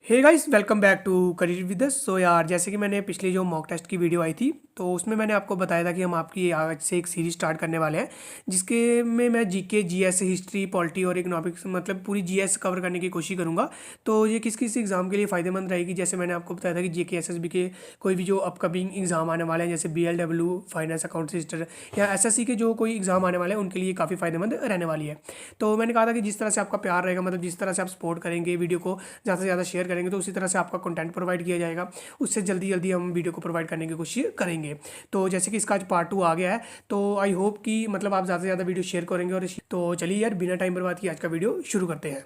Hey guys, welcome back to career with us. So यार, जैसे कि मैंने पिछली जो मॉक टेस्ट की वीडियो आई थी तो उसमें मैंने आपको बताया था कि हम आपकी आज से एक सीरीज स्टार्ट करने वाले हैं जिसके में मैं जीके, जीएस, हिस्ट्री, पॉलिटी और इकोनॉमिक्स मतलब पूरी जीएस कवर करने की कोशिश करूंगा। तो ये किस किस एग्जाम के लिए फ़ायदेमंद रहेगी। जैसे मैंने आपको बताया था कि जेके एसएसबी के कोई भी जो अपकमिंग एग्जाम आने वाले हैं, जैसे बीएलडब्ल्यू, फाइनेंस अकाउंट सिस्टर या एसएससी के जो कोई एग्जाम आने वाले हैं उनके लिए काफ़ी फ़ायदेमंद रहने वाली है। तो मैंने कहा था कि जिस तरह से आपका प्यार रहेगा, मतलब जिस तरह से आप सपोर्ट करेंगे, वीडियो को ज़्यादा से ज़्यादा शेयर करेंगे, तो उसी तरह से आपका कंटेंट प्रोवाइड किया जाएगा। उससे जल्दी जल्दी हम वीडियो को प्रोवाइड करने की कोशिश करेंगे। तो जैसे कि इसका आज पार्ट 2 आ गया है, तो आई होप कि मतलब आप ज़्यादा से ज़्यादा वीडियो शेयर करेंगे। और तो चलिए यार, बिना टाइम बर्बाद किए आज का वीडियो शुरू करते हैं।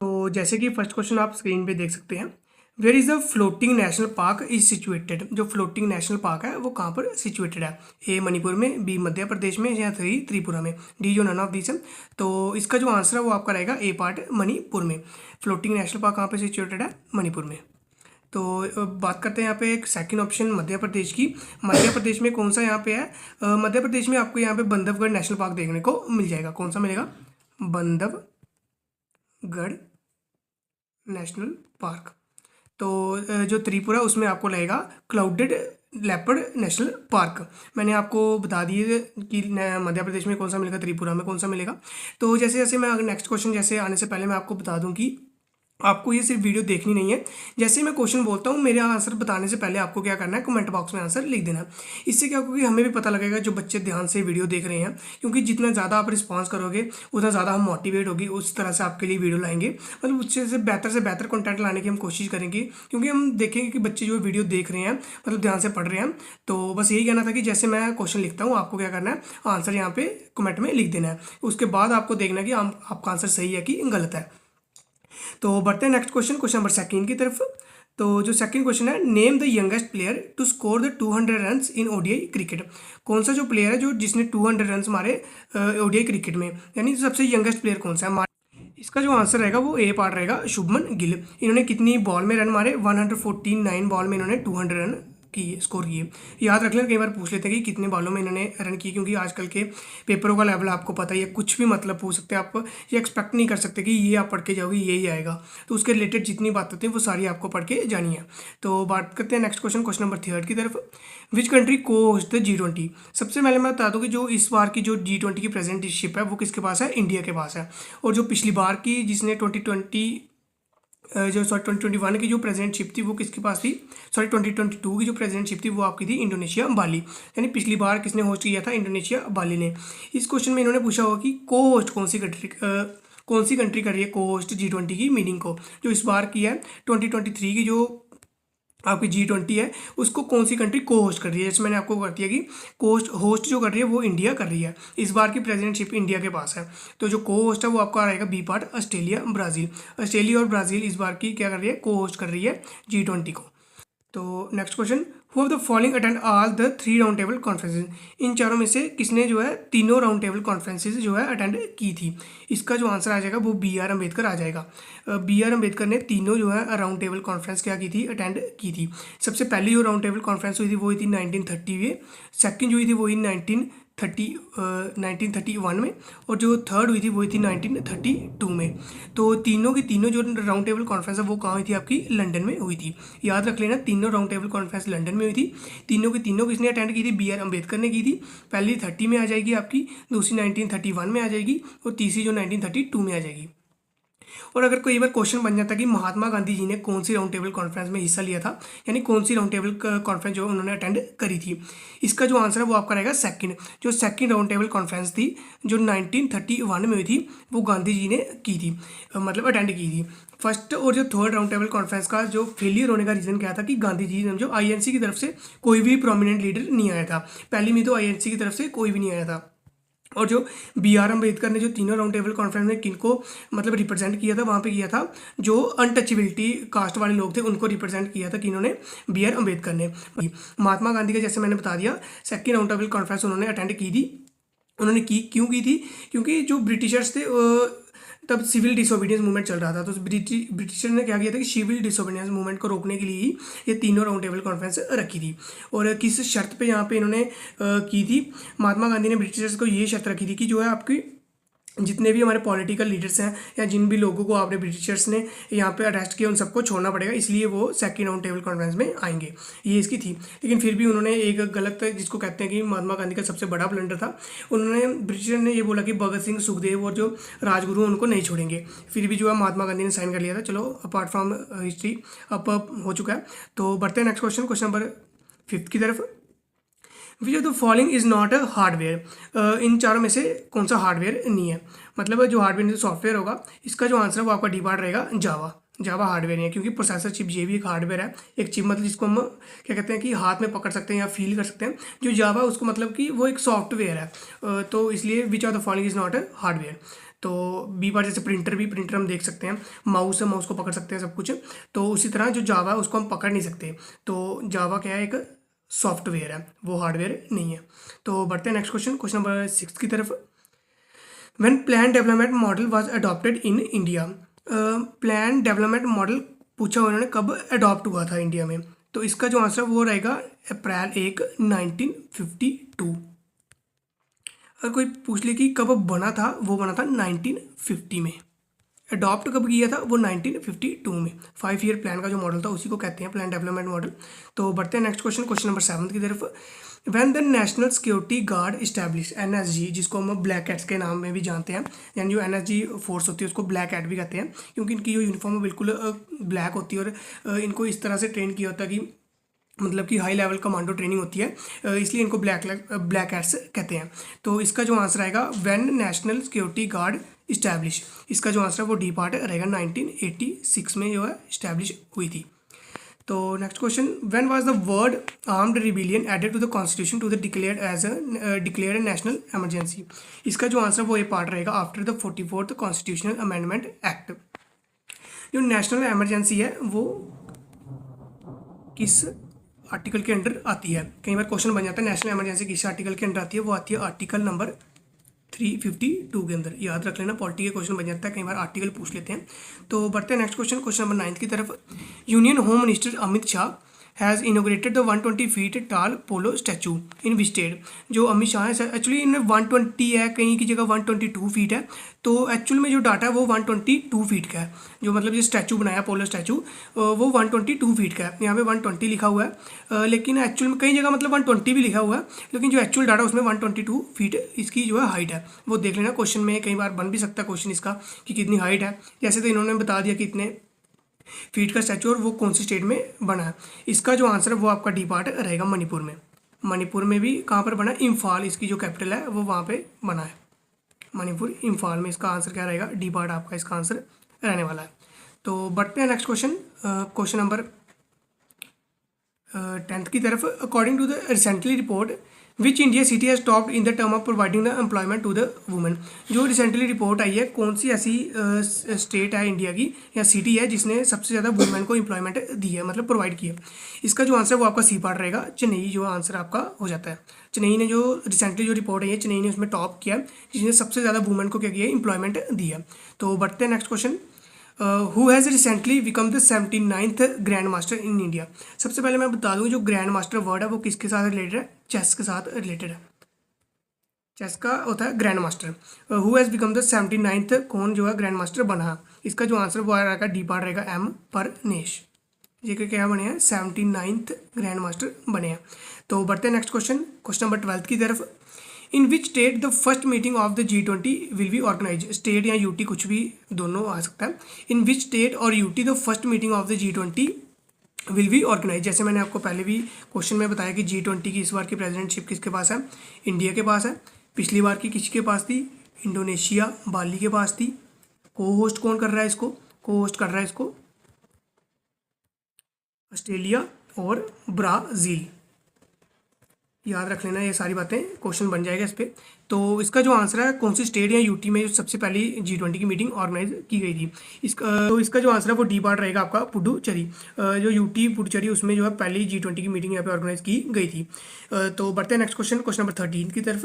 तो जैसे कि फर्स्ट क्वेश्चन आप स्क्रीन पे देख सकते हैं, where is the floating national park is situated. जो फ्लोटिंग नेशनल पार्क है वो कहाँ पर सिचुएटेड है। ए मणिपुर में, बी मध्य प्रदेश में, या थ्री त्रिपुरा में, डी जो नन ऑफ दिस है। तो इसका जो आंसर है वो आपका रहेगा ए पार्ट, मणिपुर में। फ्लोटिंग नेशनल पार्क कहाँ पर सिचुएटेड है, मणिपुर में। तो बात करते हैं यहाँ पे एक सेकंड ऑप्शन मध्य प्रदेश की। मध्य प्रदेश में कौन सा यहाँ पे है, मध्य प्रदेश में आपको यहाँ पे बंधवगढ़ नेशनल पार्क देखने को मिल जाएगा। कौन सा मिलेगा, बंधवगढ़ नेशनल पार्क। तो जो त्रिपुरा उसमें आपको लगेगा क्लाउडेड लेपर्ड नेशनल पार्क। मैंने आपको बता दिए कि मध्य प्रदेश में कौन सा मिलेगा, त्रिपुरा में कौन सा मिलेगा। तो जैसे जैसे मैं नेक्स्ट क्वेश्चन जैसे आने से पहले मैं आपको बता दूं कि आपको ये सिर्फ वीडियो देखनी नहीं है। जैसे मैं क्वेश्चन बोलता हूँ, मेरे आंसर बताने से पहले आपको क्या करना है, कमेंट बॉक्स में आंसर लिख देना है। इससे क्या होगा कि हमें भी पता लगेगा जो बच्चे ध्यान से वीडियो देख रहे हैं, क्योंकि जितना ज़्यादा आप रिस्पॉन्स करोगे उतना ज़्यादा हम मोटिवेट होगी, उस तरह से आपके लिए वीडियो लाएंगे। मतलब उससे से बेहतर कंटेंट लाने की हम कोशिश करेंगे, क्योंकि हम देखेंगे कि बच्चे जो वीडियो देख रहे हैं मतलब ध्यान से पढ़ रहे हैं। तो बस यही कहना था कि जैसे मैं क्वेश्चन लिखता हूँ आपको क्या करना है, आंसर यहाँ पे कमेंट में लिख देना है। उसके बाद आपको देखना है कि आपका आंसर सही है कि गलत है। तो बढ़ते हैं next question, question number second की तरफ। तो जो सेकंड क्वेश्चन है, name the youngest player to score the 200 runs in ODI cricket. कौन सा जो प्लेयर है जो जिसने 200 रन्स मारे ओडीआई क्रिकेट में, यानी सबसे यंगेस्ट प्लेयर कौन सा है। इसका जो आंसर रहेगा वो ए पार्ट रहेगा, शुभमन गिल। इन्होंने कितनी बॉल में रन मारे, 149 बॉल में इन्होंने 200 रन किए, स्कोर किए। याद रख लें, कई बार पूछ लेते हैं कि कितने बॉलों में इन्होंने रन किए, क्योंकि आजकल के पेपरों का लेवल आपको पता ही है, कुछ भी मतलब पूछ सकते हैं। आप ये एक्सपेक्ट नहीं कर सकते कि ये आप पढ़ के जाओगे यही आएगा। तो उसके रिलेटेड जितनी बात होती है वो सारी आपको पढ़ के जानी है। तो बात करते हैं next question, question number third की तरफ। विच कंट्री को होस्ट द G20। सबसे पहले मैं बता दूं कि जो इस बार की जो G20 की प्रेजेंटशिप है वो किसके पास है, इंडिया के पास है। और जो पिछली बार की जिसने 2021 की जो प्रेसिडेंटशिप थी वो किसके पास थी, 2022 की जो प्रेसिडेंटशिप थी वो आपकी थी इंडोनेशिया, बाली। यानी पिछली बार किसने होस्ट किया था, इंडोनेशिया, बाली ने। इस क्वेश्चन में इन्होंने पूछा होगा कि को होस्ट कौन सी कंट्री कर रही है को होस्ट G20 की मीटिंग को, जो इस बार की है 2023 की जो आपकी G20 है उसको कौन सी कंट्री को होस्ट कर रही है। जैसे मैंने आपको कर दिया कि होस्ट जो कर रही है वो इंडिया कर रही है, इस बार की प्रेसिडेंटशिप इंडिया के पास है। तो जो को होस्ट है वो आपका रहेगा B part, Australia, Brazil. Australia और ब्राज़ील इस बार की क्या कर रही है, को होस्ट कर रही है G20 को। तो next question, who of the following attend all the 3 round table conferences. इन चारों में से किसने जो है तीनों राउंड टेबल कॉन्फ्रेंसेज जो है अटेंड की थी। इसका जो आंसर आ जाएगा वो बी आर अम्बेडकर आ जाएगा। बी आर अम्बेडकर ने तीनों जो है राउंड टेबल कॉन्फ्रेंस क्या की थी, अटेंड की थी। सबसे पहली जो राउंड टेबल कॉन्फ्रेंस हुई थी वो हुई थी 1930 में, सेकेंड जो हुई थी वो हुई 1931 में, और जो थर्ड हुई थी वो हुई थी 1932 में। तो तीनों की तीनों जो राउंड टेबल कॉन्फ्रेंस है वो कहाँ हुई थी, आपकी लंदन में हुई थी। याद रख लेना, तीनों राउंड टेबल कॉन्फ्रेंस लंदन में हुई थी। तीनों की तीनों किसने अटेंड की थी, बी आर अम्बेडकर ने की थी। पहली 30 में आ जाएगी आपकी, दूसरी 1931 में आ जाएगी, और तीसरी जो 1932 में आ जाएगी। और अगर कोई बार क्वेश्चन बन जाता कि महात्मा गांधी जी ने कौन सी राउंड टेबल कॉन्फ्रेंस में हिस्सा लिया था, यानी कौन सी राउंड टेबल कॉन्फ्रेंस जो उन्होंने अटेंड करी थी, इसका जो आंसर है वो आपका रहेगा सेकंड। जो सेकंड राउंड टेबल कॉन्फ्रेंस थी जो 1931 में हुई थी वो गांधी जी ने की थी, मतलब अटेंड की थी। फर्स्ट और जो थर्ड राउंड टेबल कॉन्फ्रेंस का जो फेलियर होने का रीज़न क्या था कि गांधी जी ने जो आईएनसी की तरफ से कोई भी प्रोमिनेंट लीडर नहीं आया था। पहली में तो आईएनसी की तरफ से कोई भी नहीं आया था। और जो बी आर अम्बेडकर ने जो तीनों राउंड टेबल कॉन्फ्रेंस में किनको मतलब रिप्रेजेंट किया था, वहाँ पे किया था जो अनटचेबिलिटी कास्ट वाले लोग थे उनको रिप्रेजेंट किया था, किन्होंने, बी आर अम्बेडकर ने। महात्मा गांधी का जैसे मैंने बता दिया सेकेंड राउंड टेबल कॉन्फ्रेंस उन्होंने अटेंड की थी। उन्होंने क्यों की थी, क्योंकि जो ब्रिटिशर्स थे तब सिविल डिसोबीडियंस मूवमेंट चल रहा था। तो ब्रिटिशर ने क्या किया था कि सिविल डिसोबीडियंस मूवमेंट को रोकने के लिए ही ये तीनों राउंड टेबल कॉन्फ्रेंस रखी थी। और किस शर्त पे यहाँ पे इन्होंने की थी, महात्मा गांधी ने ब्रिटिशर्स को ये शर्त रखी थी कि जो है आपकी जितने भी हमारे पॉलिटिकल लीडर्स हैं या जिन भी लोगों को आपने ब्रिटिशर्स ने यहाँ पे अरेस्ट किया उन सबको छोड़ना पड़ेगा, इसलिए वो सेकंड राउंड टेबल कॉन्फ्रेंस में आएंगे, ये इसकी थी। लेकिन फिर भी उन्होंने एक गलत, जिसको कहते हैं कि महात्मा गांधी का सबसे बड़ा ब्लंडर था, उन्होंने ब्रिटिशर ने ये बोला कि भगत सिंह, सुखदेव और जो राजगुरु उनको नहीं छोड़ेंगे। फिर भी जो है महात्मा गांधी ने साइन कर लिया था। चलो अपार्ट फ्रॉम हिस्ट्री अब हो चुका है। तो बढ़ते हैं नेक्स्ट क्वेश्चन, क्वेश्चन नंबर 5 की तरफ। Which of the following is not a hardware, इन चारों में से कौन सा हार्डवेयर नहीं है, मतलब जो हार्डवेयर नहीं तो सॉफ्टवेयर होगा। इसका जो आंसर है वो आपका डी पार्ट रहेगा जावा। जावा हार्डवेयर नहीं है, क्योंकि प्रोसेसर चिप ये भी एक हार्डवेयर है। एक चिप मतलब जिसको हम क्या कहते हैं कि हाथ में पकड़ सकते हैं या फील कर सकते हैं। जो जावा उसको मतलब कि वो एक सॉफ्टवेयर है, तो इसलिए विच of the following is not a hardware. तो बी पार्ट जैसे प्रिंटर, भी प्रिंटर हम देख सकते हैं, माउस है, माउस को पकड़ सकते हैं सब कुछ। तो उसी तरह जो जावा है उसको हम पकड़ नहीं सकते। तो जावा क्या है, एक सॉफ्टवेयर है, वो हार्डवेयर नहीं है। तो बढ़ते हैं नेक्स्ट क्वेश्चन, क्वेश्चन नंबर 6 की तरफ। When plan development model was adopted in India, plan development model पूछा उन्होंने कब अडॉप्ट हुआ था इंडिया में। तो इसका जो आंसर वो रहेगा अप्रैल 1, 1952। अगर कोई पूछ ले कि कब बना था, वो बना था 1950 में। अडॉप्ट कब किया था, वो 1952 में। 5 ईयर प्लान का जो मॉडल था उसी को कहते हैं प्लान डेवलपमेंट मॉडल। तो बढ़ते हैं नेक्स्ट क्वेश्चन, क्वेश्चन नंबर 7 की तरफ। When the national security guard establish, NSG, जिसको हम ब्लैक कैट्स के नाम में भी जानते हैं, यानी जो एनएसजी फोर्स होती है उसको ब्लैक कैट भी कहते हैं, क्योंकि इनकी जो यूनिफॉर्म बिल्कुल ब्लैक होती है और इनको इस तरह से ट्रेन किया होता है कि मतलब कि हाई लेवल कमांडो ट्रेनिंग होती है, इसलिए इनको ब्लैक कैट्स कहते हैं। तो इसका जो आंसर आएगा when national security guard establish, इसका जो आंसर है वो डी पार्ट रहेगा 1986 में जो है इस्टेब्लिश हुई थी। तो next question, when was the word armed rebellion added to the constitution to the declared national emergency, इसका जो आंसर वो ये पार्ट रहेगा after the 44th constitutional amendment act. जो नेशनल इमरजेंसी है वो किस आर्टिकल के अंडर आती है, कई बार क्वेश्चन बन जाता है नेशनल इमरजेंसी किस आर्टिकल के अंडर आती है, वो आती है आर्टिकल नंबर 352 के अंदर। याद रख लेना, पॉलिटी के क्वेश्चन बन जाता है, कई बार आर्टिकल पूछ लेते हैं। तो बढ़ते हैं नेक्स्ट क्वेश्चन, क्वेश्चन नंबर 9 की तरफ। Union home minister Amit Shah has inaugurated the 120 feet टाल पोलो स्टैचू इन विच स्टेट। जो अमित शाह है, एक्चुअली इनमें 120 है, कहीं की जगह 122 फीट है, तो एक्चुअल में जो डाटा है वो 122 फीट का है। जो मतलब जो स्टैचू बनाया पोलो स्टैचू, वो 122 फीट का है। यहाँ पे 120 लिखा हुआ है, लेकिन एक्चुअल में कई जगह मतलब 120 भी लिखा हुआ है, लेकिन जो एक्चुअल डाटा उसमें 122 फीट इसकी जो है हाइट है। वो देख लेना, क्वेश्चन में कई बार बन भी सकता है क्वेश्चन इसका कि कितनी हाइट है। जैसे तो इन्होंने बता दिया कि इतने फीट का स्टैचू और वो कौन सी स्टेट में बना है। इसका जो आंसर है वो आपका डी पार्ट रहेगा मणिपुर में। मणिपुर में भी कहाँ पर बना है, इम्फाल, इसकी जो कैपिटल है वो वहाँ पे बना है, मणिपुर इम्फाल में। इसका आंसर क्या रहेगा, डी पार्ट आपका इसका आंसर रहने वाला है। तो बढ़ते हैं next question, question number 10th की तरफ। According to the recently report which India city has topped in the term of providing the employment to the women. जो रिसेंटली रिपोर्ट आई है, कौन सी ऐसी स्टेट है इंडिया की या सिटी है जिसने सबसे ज़्यादा वुमेन को एम्प्लॉयमेंट दी है, मतलब प्रोवाइड किया। इसका जो आंसर है वो आपका सी पार्ट रहेगा, चेन्नई जो आंसर आपका हो जाता है। चेन्नई ने जो रिसेंटली जो रिपोर्ट आई है, चेन्नई ने उसमें टॉप किया, जिसने सबसे ज़्यादा वुमेन को क्या किया, एम्प्लॉयमेंट दी है। तो बढ़ते हैं next question, who has recently become the 79th grand master in India. सबसे पहले मैं बता दूँ जो ग्रैंड मास्टर वर्ड है वो किसके साथ रिलेटेड है, चेस के साथ रिलेटेड है। चेस का होता है grand master. Who has become the 79th, कौन जो है ग्रैंड मास्टर बना। इसका जो आंसर वो रहेगा डी पार्ट रहेगा एम परनेश। ये क्या बने हैं, 79th ग्रैंड मास्टर बने हैं। तो बढ़ते हैं नेक्स्ट क्वेश्चन, क्वेश्चन नंबर 12 की तरफ। In which state the first meeting of the G20 will be organise. State या यूटी कुछ भी दोनों आ सकता है। इन विच स्टेट और UT the first meeting of the G20 will be organise. जैसे मैंने आपको पहले भी क्वेश्चन में बताया कि G20 की इस बार की प्रेसिडेंटशिप किसके पास है, इंडिया के पास है। पिछली बार की किसके पास थी, इंडोनेशिया, बाली के पास थी। को होस्ट कौन कर रहा है इसको, को होस्ट कर रहा है इसको ऑस्ट्रेलिया और ब्राज़ील। याद रख लेना, ये सारी बातें क्वेश्चन बन जाएगा इस पर। तो इसका जो आंसर है कौन सी स्टेट या यूटी में जो सबसे पहली G20 की मीटिंग ऑर्गेनाइज की गई थी। तो इसका जो आंसर है वो डी पार्ट रहेगा आपका पुडुचेरी। जो यूटी पुडुचेरी उसमें जो है पहली G20 की मीटिंग यहाँ पे ऑर्गेनाइज की गई थी। तो बढ़ते हैं नेक्स्ट क्वेश्चन, क्वेश्चन नंबर 13 की तरफ।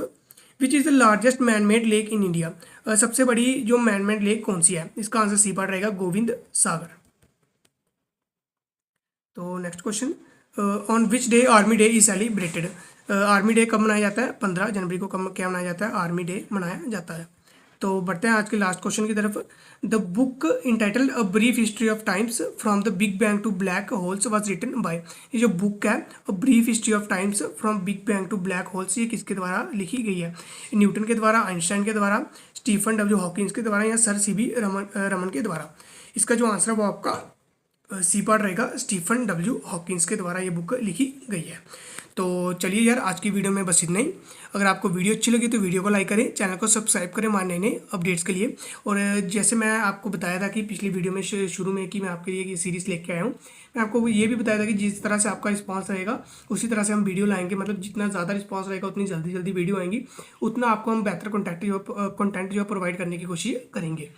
Which is the largest man made lake in India. सबसे बड़ी जो मैन मेड लेक कौन सी है, इसका आंसर सी पार्ट रहेगा गोविंद सागर। तो next question, on which day army day is celebrated. Army day कब मनाया जाता है, 15 जनवरी को कब क्या मनाया जाता है, आर्मी डे मनाया जाता है। तो तो बढ़ते हैं आज के लास्ट क्वेश्चन की तरफ। The book entitled a brief history of times from the big bang to black holes was written by. ये जो बुक है a brief history of times from big bang to black holes, ये किसके द्वारा लिखी गई है? न्यूटन के द्वारा, आइंस्टाइन के द्वारा, स्टीफन डब्ल्यू हॉकिंस के द्वारा या सर सीवी रमन के द्वारा? इसका जो आंसर है वो आपका सी पार्ट रहेगा, स्टीफन डब्ल्यू हॉकिंस के द्वारा ये बुक लिखी गई है। तो चलिए यार, आज की वीडियो में बस इतना ही। अगर आपको वीडियो अच्छी लगी तो वीडियो को लाइक करें, चैनल को सब्सक्राइब करें हमारे नए नए अपडेट्स के लिए। और जैसे मैं आपको बताया था कि पिछली वीडियो में शुरू में कि मैं आपके लिए ये सीरीज़ लेके आया हूँ, मैं आपको ये भी बताया था कि जिस तरह से आपका रिस्पांस रहेगा उसी तरह से हम वीडियो लाएंगे। मतलब जितना ज़्यादा रिस्पांस रहेगा उतनी जल्दी जल्दी वीडियो आएंगी, उतना आपको हम बेहतर कंटेंट जो प्रोवाइड करने की कोशिश करेंगे।